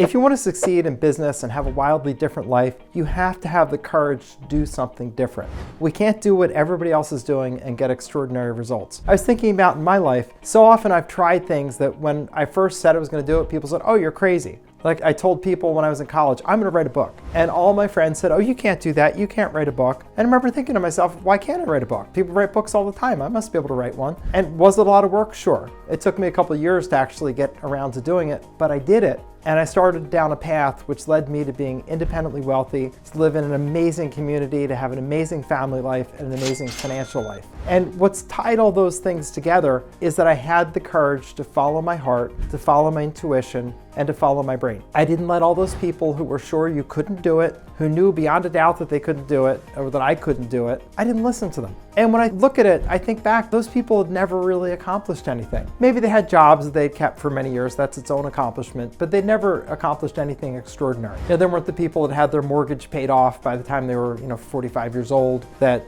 If you want to succeed in business and have a wildly different life, you have to have the courage to do something different. We can't do what everybody else is doing and get extraordinary results. I was thinking about in my life, so often I've tried things that when I first said I was going to do it, people said, oh, you're crazy. Like I told people when I was in college, I'm going to write a book. And all my friends said, oh, you can't do that. You can't write a book. And I remember thinking to myself, why can't I write a book? People write books all the time. I must be able to write one. And was it a lot of work? Sure. It took me a couple of years to actually get around to doing it, but I did it. And I started down a path which led me to being independently wealthy, to live in an amazing community, to have an amazing family life, and an amazing financial life. And what's tied all those things together is that I had the courage to follow my heart, to follow my intuition, and to follow my brain. I didn't let all those people who were sure you couldn't do it, who knew beyond a doubt that they couldn't do it, or that I couldn't do it, I didn't listen to them. And when I look at it, I think back, those people had never really accomplished anything. Maybe they had jobs that they'd kept for many years, that's its own accomplishment, but they'd never accomplished anything extraordinary. You know, they weren't the people that had their mortgage paid off by the time they were 45 years old, that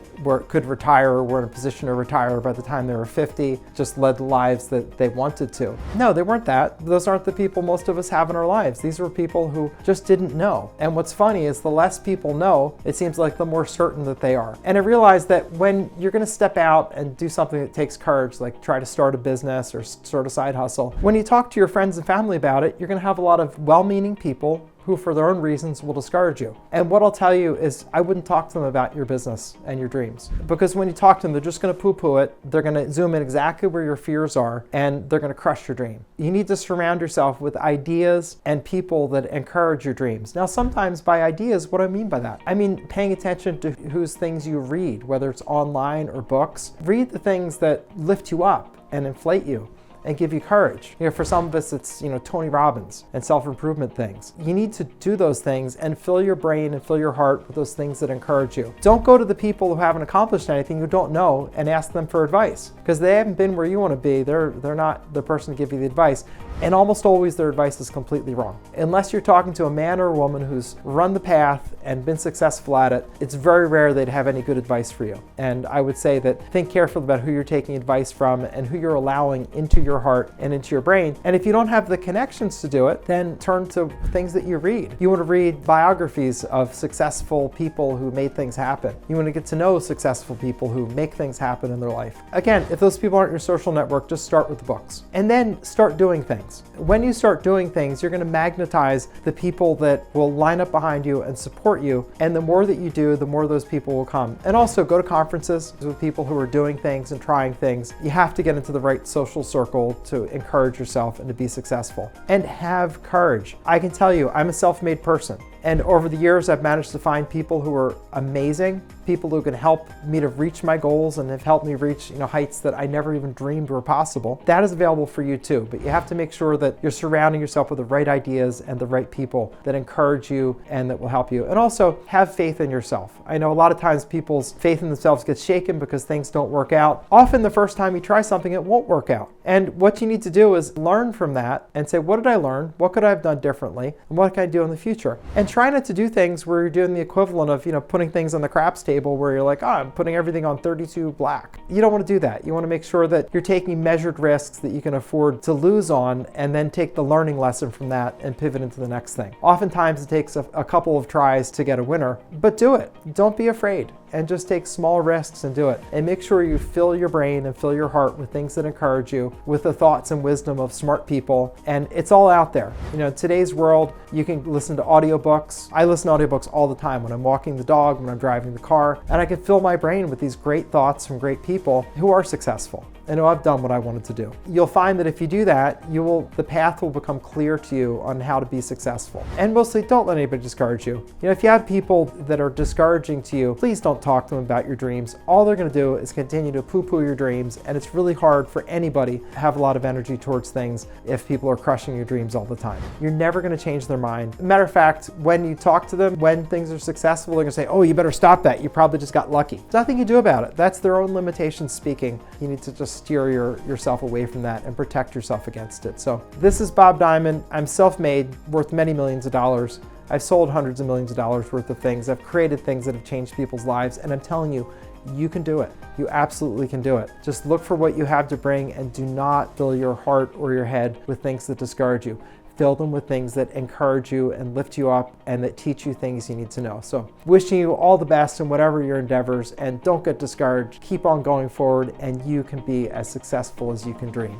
could retire or were in a position to retire by the time they were 50, just led the lives that they wanted to. No, they weren't that. Those aren't the people most of us have in our lives. These were people who just didn't know. And what's funny is the less people know, it seems like the more certain that they are. And I realized that when you're going to step out and do something that takes courage, like try to start a business or start a side hustle, when you talk to your friends and family about it, you're going to have a lot of well-meaning people who for their own reasons will discourage you. And what I'll tell you is I wouldn't talk to them about your business and your dreams. Because when you talk to them, they're just gonna poo-poo it, they're gonna zoom in exactly where your fears are, and they're gonna crush your dream. You need to surround yourself with ideas and people that encourage your dreams. Now, sometimes by ideas, what do I mean by that? I mean paying attention to whose things you read, whether it's online or books. Read the things that lift you up and inflate you and give you courage. For some of us, it's Tony Robbins and self-improvement things. You need to do those things and fill your brain and fill your heart with those things that encourage you. Don't go to the people who haven't accomplished anything, who don't know, and ask them for advice, because they haven't been where you want to be. They're not the person to give you the advice. And almost always their advice is completely wrong. Unless you're talking to a man or a woman who's run the path and been successful at it, it's very rare they'd have any good advice for you. And I would say that think carefully about who you're taking advice from and who you're allowing into your heart and into your brain. And if you don't have the connections to do it, then turn to things that you read. You want to read biographies of successful people who made things happen. You want to get to know successful people who make things happen in their life. Again, if those people aren't your social network, just start with the books. And then start doing things. When you start doing things, you're going to magnetize the people that will line up behind you and support you. And the more that you do, the more those people will come. And also go to conferences with people who are doing things and trying things. You have to get into the right social circle to encourage yourself and to be successful. And have courage. I can tell you, I'm a self-made person. And over the years, I've managed to find people who are amazing, people who can help me to reach my goals and have helped me reach heights that I never even dreamed were possible. That is available for you too, but you have to make sure that you're surrounding yourself with the right ideas and the right people that encourage you and that will help you. And also have faith in yourself. I know a lot of times people's faith in themselves gets shaken because things don't work out. Often the first time you try something, it won't work out. And what you need to do is learn from that and say, what did I learn? What could I have done differently? And what can I do in the future? And try not to do things where you're doing the equivalent of, putting things on the craps table where you're like, oh, I'm putting everything on 32 black. You don't want to do that. You want to make sure that you're taking measured risks that you can afford to lose on and then take the learning lesson from that and pivot into the next thing. Oftentimes it takes a couple of tries to get a winner, but do it. Don't be afraid and just take small risks and do it. And make sure you fill your brain and fill your heart with things that encourage you, with the thoughts and wisdom of smart people. And it's all out there. In today's world, you can listen to audiobooks. I listen to audiobooks all the time when I'm walking the dog, when I'm driving the car, and I can fill my brain with these great thoughts from great people who are successful and who have done what I wanted to do. You'll find that if you do that, the path will become clear to you on how to be successful. And mostly, don't let anybody discourage you. If you have people that are discouraging to you, please don't talk to them about your dreams. All they're going to do is continue to poo-poo your dreams, and it's really hard for anybody to have a lot of energy towards things if people are crushing your dreams all the time. You're never going to change their mind. Matter of fact, when you talk to them, when things are successful, they're going to say, oh, you better stop that. You probably just got lucky. There's nothing you do about it. That's their own limitations speaking. You need to just steer yourself away from that and protect yourself against it. So this is Bob Diamond. I'm self-made, worth many millions of dollars. I've sold hundreds of millions of dollars worth of things. I've created things that have changed people's lives, and I'm telling you, you can do it. You absolutely can do it. Just look for what you have to bring and do not fill your heart or your head with things that discourage you. Fill them with things that encourage you and lift you up and that teach you things you need to know. So wishing you all the best in whatever your endeavors, and don't get discouraged. Keep on going forward and you can be as successful as you can dream.